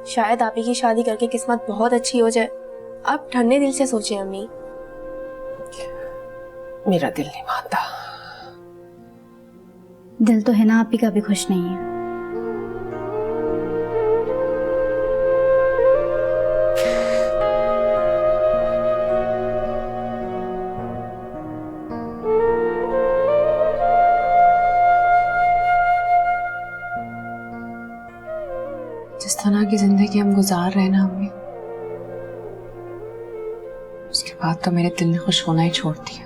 शायद आप ही की शादी करके किस्मत बहुत अच्छी हो जाए। आप ठंडे दिल से सोचिए अम्मी। मेरा दिल नहीं मानता। दिल तो है ना, आप ही का भी खुश नहीं है। जिस तरह की जिंदगी हम गुजार रहे हैं ना अम्मी, उसके बाद तो मेरे दिल ने खुश होना ही छोड़ दिया।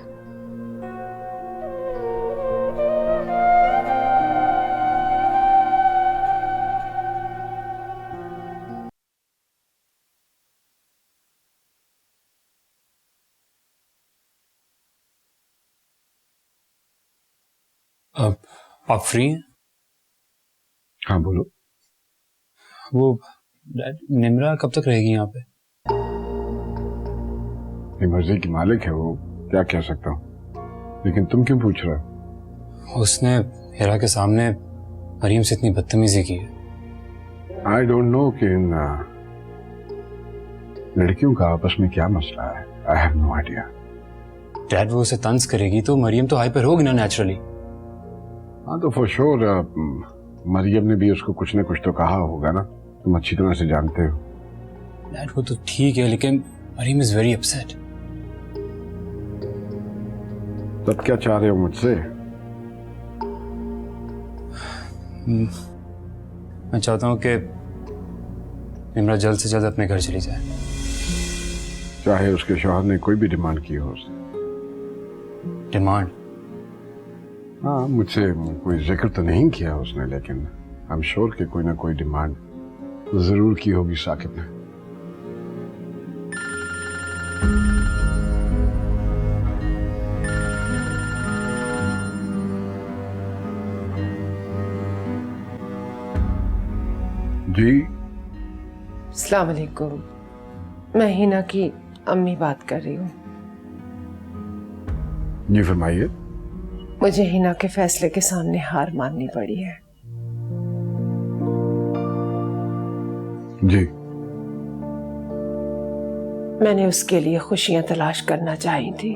अब आप फ्री हैं? हाँ बोलो। वो निम्रा कब तक रहेगी यहाँ पे? मर्जी की मालिक है वो, क्या कह सकता हूँ। लेकिन तुम क्यों पूछ रहे हो? उसने हिरा के सामने मरियम से इतनी बदतमीजी की है। आई डोंट नो कि इन लड़कियों का आपस में क्या मसला है। I have no idea. Dad वो उसे तंज करेगी तो मरियम तो हाइपर होगी ना नेचुरली। हाँ तो फॉर श्योर मरियम ने भी उसको कुछ न कुछ तो कहा होगा ना, तुम अच्छी तरह से जानते हो। डैड वो तो ठीक है, लेकिन मरियम इज वेरी अपसेट। तब क्या चाह रहे हो मुझसे? मैं चाहता हूँ कि निम्रा जल्द से जल्द अपने घर चली जाए। चाहे उसके शौहर ने कोई भी डिमांड की हो। डिमांड? हाँ, मुझसे कोई जिक्र तो नहीं किया उसने, लेकिन आई एम श्योर कि कोई ना कोई डिमांड जरूर की होगी साकिब ने। जी अस्सलाम वालेकुम, मैं हिना की अम्मी बात कर रही हूँ। जी फरमाइए। मुझे हिना के फैसले के सामने हार माननी पड़ी है। जी मैंने उसके लिए खुशियां तलाश करना चाही थी,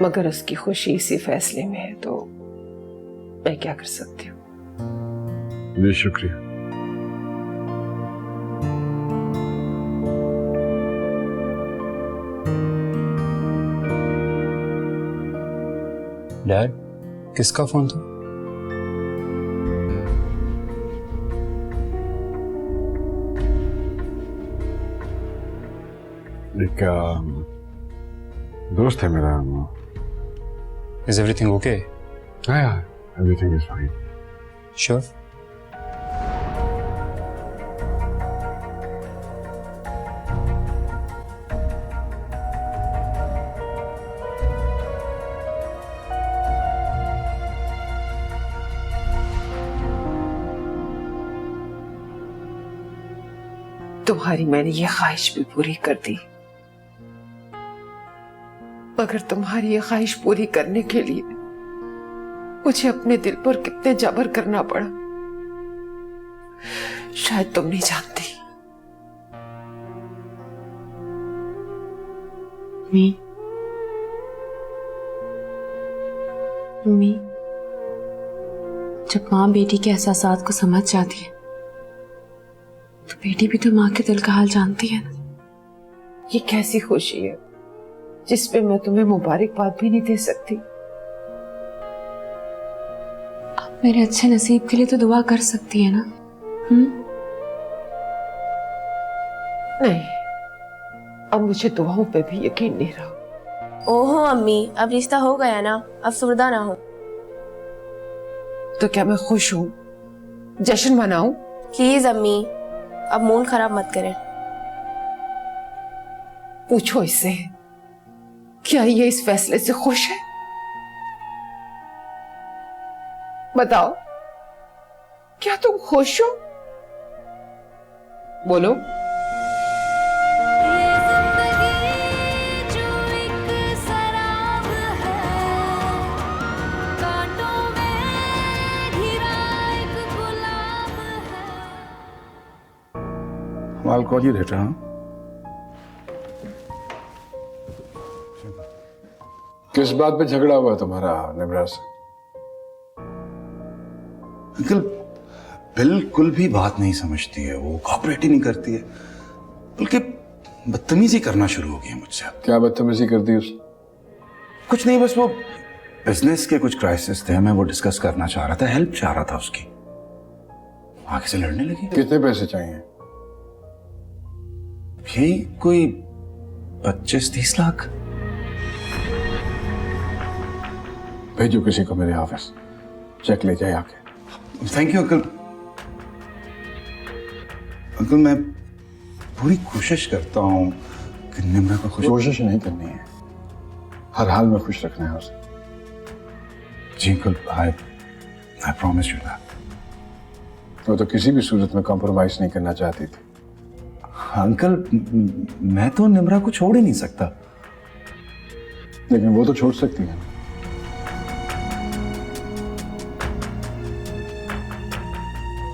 मगर उसकी खुशी इसी फैसले में है, तो मैं क्या कर सकती हूँ। जी शुक्रिया। डैड किसका फोन था? एक दोस्त है मेरा। Is everything okay? हाँ, एवरीथिंग इज फाइन। श्योर? तुम्हारी मैंने ये ख्वाहिश भी पूरी कर दी, मगर तुम्हारी ये ख्वाहिश पूरी करने के लिए मुझे अपने दिल पर कितने जबर करना पड़ा, शायद तुम नहीं जानती। मम्मी, जब माँ बेटी के एहसासात को समझ जाती है तो बेटी भी तो माँ के दिल का हाल जानती है ना। ये कैसी खुशी है जिसपे मैं तुम्हें मुबारकबाद भी नहीं दे सकती। आप मेरे अच्छे नसीब के लिए तो दुआ कर सकती है ना। नहीं, अब मुझे दुआओं पे भी यकीन नहीं रहा। ओहो अम्मी, अब रिश्ता हो गया ना, अब सुरदा ना हो। तो क्या मैं खुश हूं? जश्न मनाऊं? प्लीज अम्मी, अब मूड खराब मत करें। पूछो इससे, क्या ये इस फैसले से खुश है? बताओ, क्या तुम खुश हो? बोलो। I'll call you later, huh? किस बात पे झगड़ा हुआ तुम्हारा निम्रा से? अंकल बिल्कुल भी बात नहीं समझती है, वो कॉपरेट ही नहीं करती है, बल्कि बदतमीजी करना शुरू हो गई है मुझसे। क्या बदतमीजी कर दी उसने? कुछ नहीं, बस वो बिजनेस के कुछ क्राइसिस थे, मैं वो डिस्कस करना चाह रहा था, हेल्प चाह रहा था उसकी, आगे से लड़ने लगी। कितने पैसे चाहिए? यही कोई 25-30 लाख। भेजो किसी को मेरे ऑफिस, चेक ले जाए आके। Thank you uncle. अंकल मैं पूरी कोशिश करता हूँ कि निम्रा को खुश। कोशिश नहीं करनी है, हर हाल में खुश रखना है उसे। जी uncle, I promise you that. वो तो किसी भी सूरत में कॉम्प्रोमाइज नहीं करना चाहती थी। अंकल मैं तो निम्रा को छोड़ ही नहीं सकता। लेकिन वो तो छोड़ सकती है।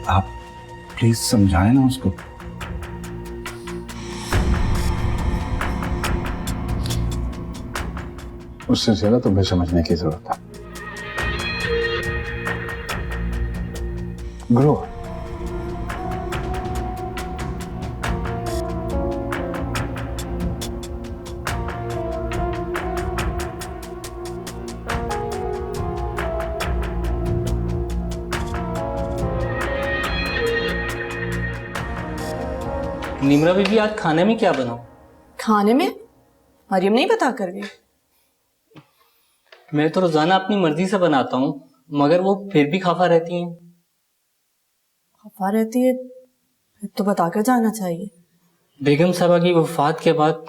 आप प्लीज समझाएं ना उसको। उससे ज्यादा तुम्हें समझने की जरूरत है। ग्रो। निम्रा बीबी आज खाने में क्या बनाऊं? खाने में मरियम नहीं बता कर गई। मैं तो रोजाना अपनी मर्जी से बनाता हूँ, मगर वो फिर भी खफा रहती हैं। खफा रहती है फिर तो बताकर जाना चाहिए। बेगम साहबा की वफात के बाद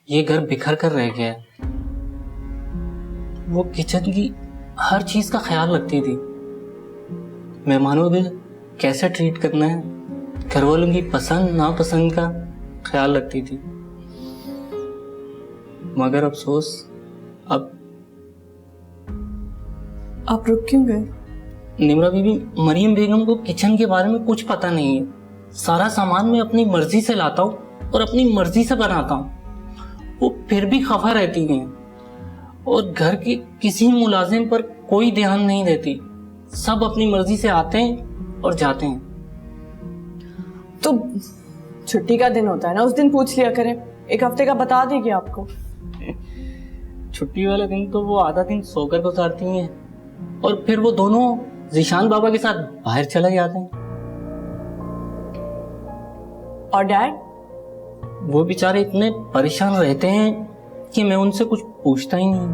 ये घर बिखर कर रह गया है। वो किचन की हर चीज का ख्याल रखती थी, मेहमानों को कैसे ट्रीट करना है, घर वालों की पसंद नापसंद का ख्याल रखती थी। मगर अफसोस आप रुक क्यों गए? निम्रा बीबी, मरियम बेगम को किचन के बारे में कुछ पता नहीं है। सारा सामान मैं अपनी मर्जी से लाता हूँ और अपनी मर्जी से बनाता हूँ। वो फिर भी खफा रहती हैं और घर के किसी मुलाजिम पर कोई ध्यान नहीं देती। सब अपनी मर्जी से आते हैं और जाते हैं। तो छुट्टी का दिन होता है ना, उस दिन पूछ लिया करें, एक हफ्ते का बता देगी आपको। छुट्टी वाले दिन तो वो आधा दिन सोकर गुजारती हैं और फिर वो दोनों जीशान बाबा के साथ बाहर चले जाते हैं। और डैड? वो बेचारे इतने परेशान रहते हैं कि मैं उनसे कुछ पूछता ही नहीं।